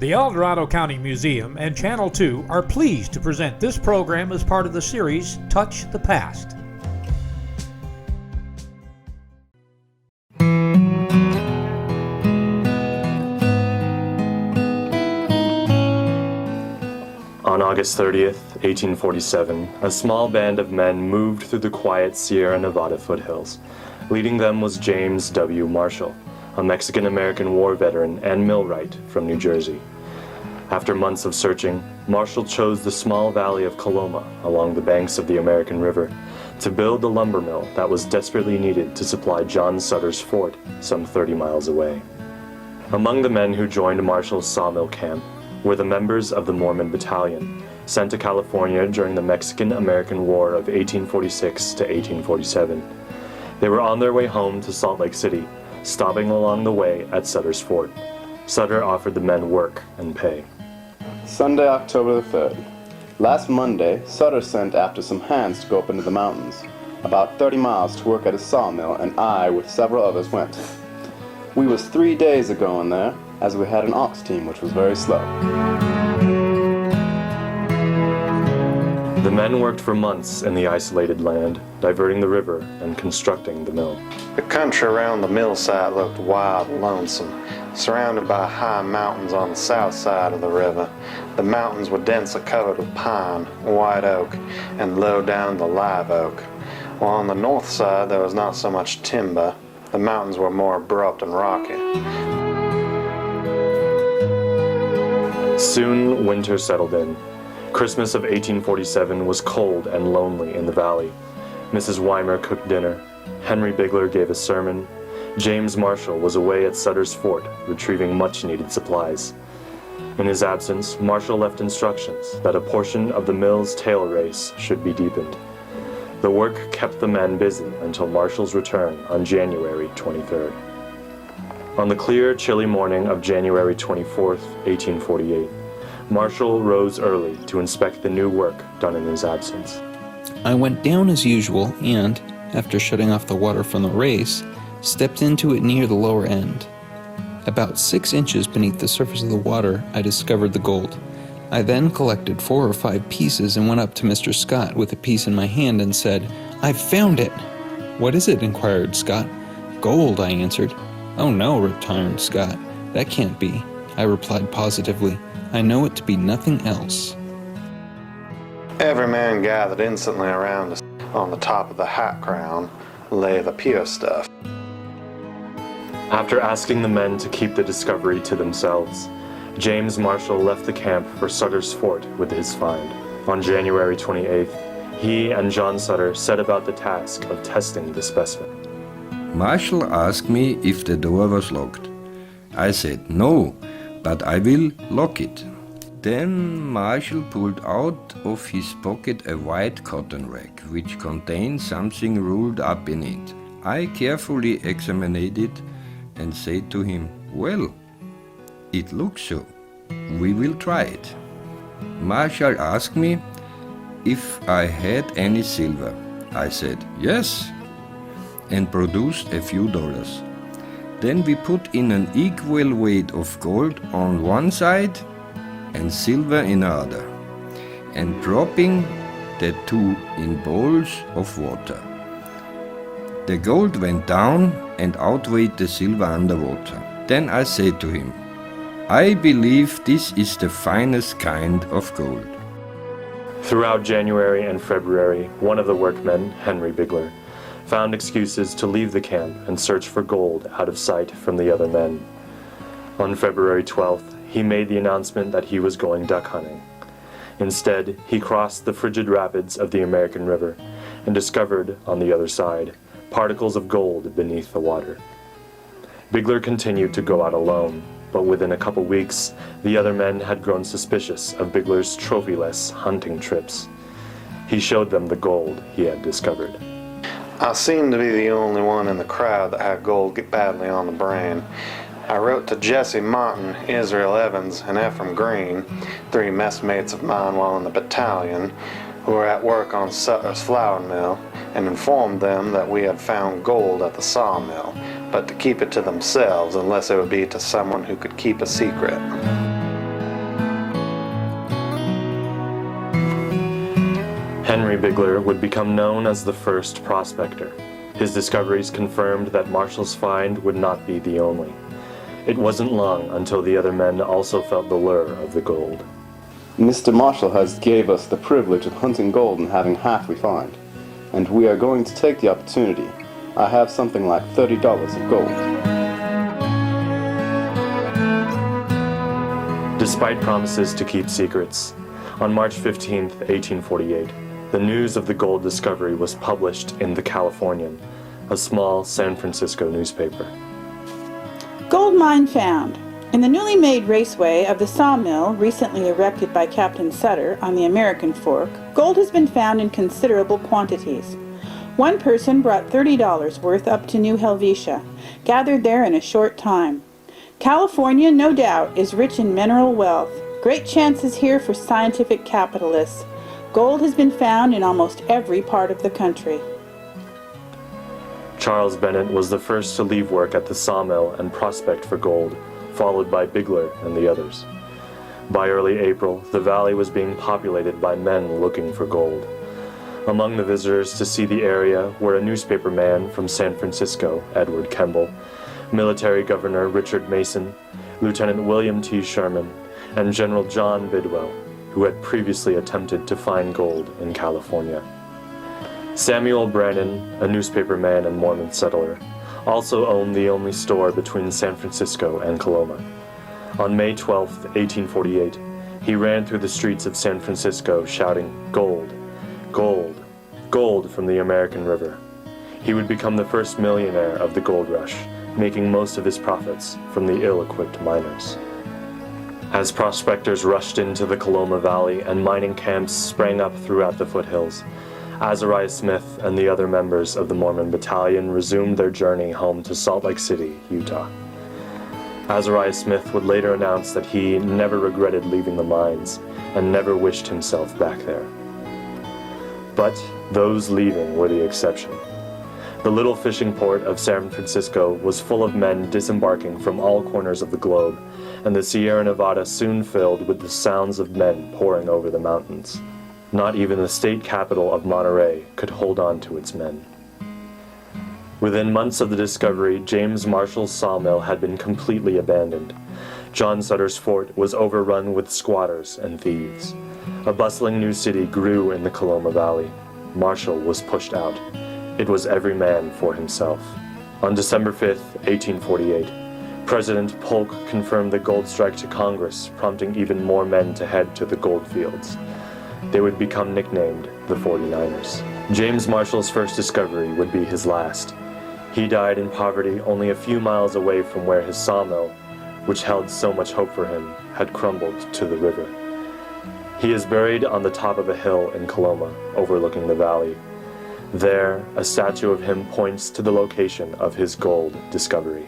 The Dorado County Museum and Channel 2 are pleased to present this program as part of the series Touch the Past. On August 30th, 1847, a small band of men moved through the quiet Sierra Nevada foothills. Leading them was James W. Marshall, a Mexican-American war veteran and millwright from New Jersey. After months of searching, Marshall chose the small valley of Coloma along the banks of the American River to build the lumber mill that was desperately needed to supply John Sutter's fort some 30 miles away. Among the men who joined Marshall's sawmill camp were the members of the Mormon Battalion, sent to California during the Mexican-American War of 1846 to 1847. They were on their way home to Salt Lake City, stopping along the way at Sutter's fort. Sutter offered the men work and pay. Sunday, October the 3rd. Last Monday, Sutter sent after some hands to go up into the mountains, about 30 miles to work at his sawmill, and I, with several others, went. We was 3 days ago in there, as we had an ox team which was very slow. The men worked for months in the isolated land, diverting the river and constructing the mill. The country around the mill site looked wild and lonesome, surrounded by high mountains on the south side of the river. The mountains were densely covered with pine, white oak, and low down the live oak. While on the north side there was not so much timber, the mountains were more abrupt and rocky. Soon winter settled in. Christmas of 1847 was cold and lonely in the valley. Mrs. Weimer cooked dinner. Henry Bigler gave a sermon. James Marshall was away at Sutter's fort, retrieving much-needed supplies. In his absence, Marshall left instructions that a portion of the mill's tail race should be deepened. The work kept the men busy until Marshall's return on January 23rd. On the clear, chilly morning of January 24th, 1848, Marshall rose early to inspect the new work done in his absence. I went down as usual and, after shutting off the water from the race, stepped into it near the lower end. About 6 inches beneath the surface of the water, I discovered the gold. I then collected 4 or 5 pieces and went up to Mr. Scott with a piece in my hand and said, "I've found it!" "What is it?" inquired Scott. "Gold," I answered. "Oh no," returned Scott. "That can't be," I replied positively. "I know it to be nothing else." Every man gathered instantly around us. On the top of the hat crown lay the pure stuff. After asking the men to keep the discovery to themselves, James Marshall left the camp for Sutter's fort with his find. On January 28th, he and John Sutter set about the task of testing the specimen. Marshall asked me if the door was locked. I said no, but I will lock it. Then Marshall pulled out of his pocket a white cotton rag, which contained something rolled up in it. I carefully examined it and said to him, "Well, it looks so. We will try it." Marshall asked me if I had any silver. I said yes, and produced a few dollars. Then we put in an equal weight of gold on one side and silver in another, and dropping the two in bowls of water. The gold went down and outweighed the silver underwater. Then I said to him, "I believe this is the finest kind of gold." Throughout January and February, one of the workmen, Henry Bigler, found excuses to leave the camp and search for gold out of sight from the other men. On February 12th, he made the announcement that he was going duck hunting. Instead, he crossed the frigid rapids of the American River and discovered, on the other side, particles of gold beneath the water. Bigler continued to go out alone, but within a couple weeks, the other men had grown suspicious of Bigler's trophyless hunting trips. He showed them the gold he had discovered. I seemed to be the only one in the crowd that had gold get badly on the brain. I wrote to Jesse Martin, Israel Evans, and Ephraim Green, 3 messmates of mine while in the battalion, who were at work on Sutter's flour mill, and informed them that we had found gold at the sawmill, but to keep it to themselves unless it would be to someone who could keep a secret. Henry Bigler would become known as the first prospector. His discoveries confirmed that Marshall's find would not be the only. It wasn't long until the other men also felt the lure of the gold. Mr. Marshall has gave us the privilege of hunting gold and having half we find, and we are going to take the opportunity. I have something like $30 of gold. Despite promises to keep secrets, on March 15, 1848, the news of the gold discovery was published in The Californian, a small San Francisco newspaper. Gold mine found. In the newly made raceway of the sawmill recently erected by Captain Sutter on the American Fork, gold has been found in considerable quantities. One person brought $30 worth up to New Helvetia, gathered there in a short time. California, no doubt, is rich in mineral wealth. Great chances here for scientific capitalists. Gold has been found in almost every part of the country. Charles Bennett was the first to leave work at the sawmill and prospect for gold, followed by Bigler and the others. By early April, the valley was being populated by men looking for gold. Among the visitors to see the area were a newspaper man from San Francisco, Edward Kemble, military governor Richard Mason, Lieutenant William T. Sherman, and General John Bidwell, who had previously attempted to find gold in California. Samuel Brannan, a newspaper man and Mormon settler, also owned the only store between San Francisco and Coloma. On May 12, 1848, he ran through the streets of San Francisco shouting, "Gold, gold, gold from the American River." He would become the first millionaire of the gold rush, making most of his profits from the ill-equipped miners. As prospectors rushed into the Coloma Valley and mining camps sprang up throughout the foothills, Azariah Smith and the other members of the Mormon Battalion resumed their journey home to Salt Lake City, Utah. Azariah Smith would later announce that he never regretted leaving the mines and never wished himself back there. But those leaving were the exception. The little fishing port of San Francisco was full of men disembarking from all corners of the globe, and the Sierra Nevada soon filled with the sounds of men pouring over the mountains. Not even the state capital of Monterey could hold on to its men. Within months of the discovery, James Marshall's sawmill had been completely abandoned. John Sutter's fort was overrun with squatters and thieves. A bustling new city grew in the Coloma Valley. Marshall was pushed out. It was every man for himself. On December 5, 1848, President Polk confirmed the gold strike to Congress, prompting even more men to head to the gold fields. They would become nicknamed the 49ers. James Marshall's first discovery would be his last. He died in poverty only a few miles away from where his sawmill, which held so much hope for him, had crumbled to the river. He is buried on the top of a hill in Coloma, overlooking the valley. There, a statue of him points to the location of his gold discovery.